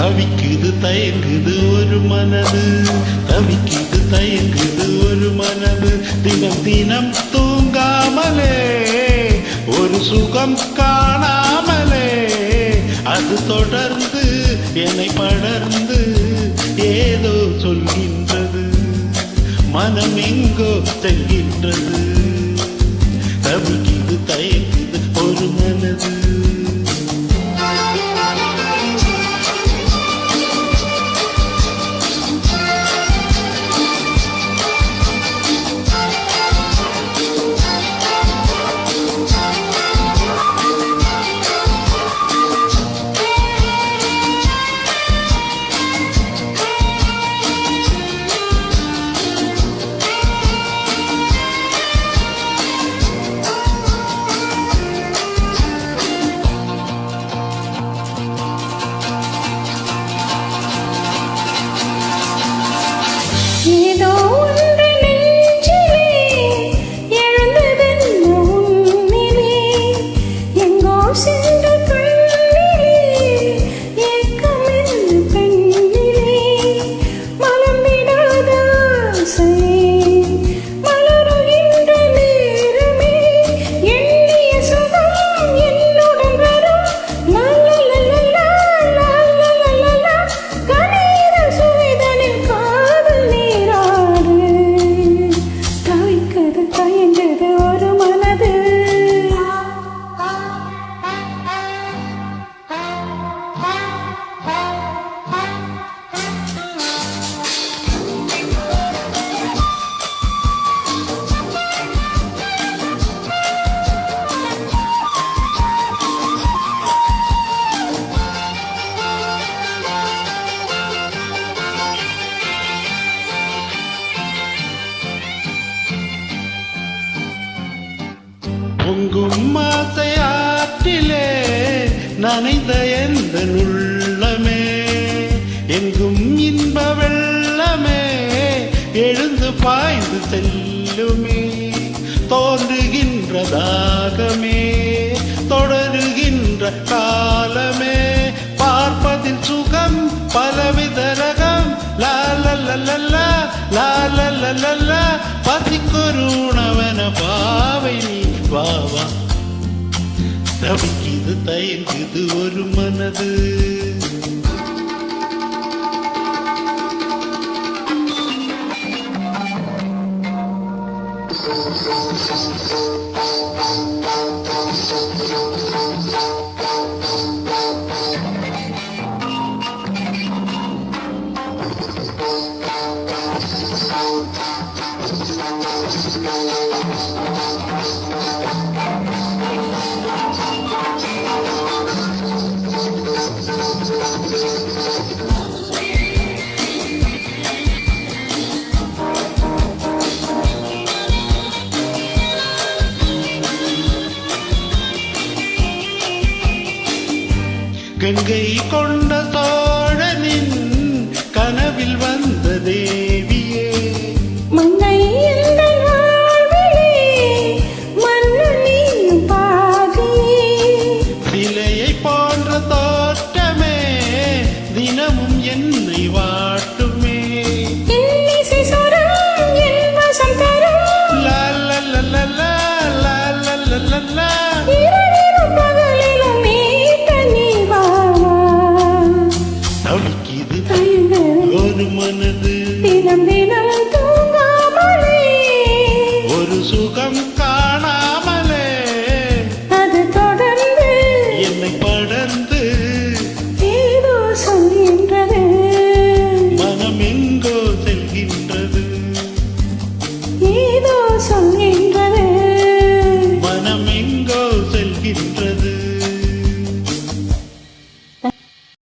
தவிக்குது தயங்குது ஒரு மனது, தவிக்குது தயங்குது ஒரு மனது. தினம் தினம் தூங்காமலே ஒரு சுகம் காணாமலே அது தொடர்ந்து என்னை படர்ந்து ஏதோ சொல்கின்றது, மனம் எங்கோ செல்கின்றது. தவிக்குது தயங்குது ஒரு மனது. பொங்கும் ஆசை ஆற்றிலே நனைந்த எந்த உள்ளமே, எங்கும் இன்ப வெள்ளமே எழுந்து பாய்ந்து செல்லுமே. தோன்றுகின்ற தாகமே தொடருகின்ற காலமே, பார்ப்பதில் சுகம் பலவித ரகம். லாலல்லல்லா லாலல்லல்லா பசிக்கொரு உணவன பாவை நீ வாவா. தவிக்குது தயங்குது ஒரு மனது. கங்கை கொண்ட தோழனின் கனவில் வந்த தேவியே, மங்கை எங்கள் வாழ்விலே மண்ணு நீயும் பாதியே. சிலையை போன்ற தோற்றமே தினமும் என்னை வாட்டுமே. இன்னிசை சுரம் என் வசம் தரும். லாலல்லல்லா லாலல்லல்லா இரவிலும் பகலிலும் மீட்ட நீ வாவா. தவிக்குது தயங்குது ஒரு மனது, தினம் தினம் தூங்காமலே ஒரு சுகம் காணாமலே அது தொடர்ந்து என்னை படர்ந்து ஏதோ சொல்கின்றது, மனம் எங்கோ செல்கின்றது. ஏதோ சொல்லி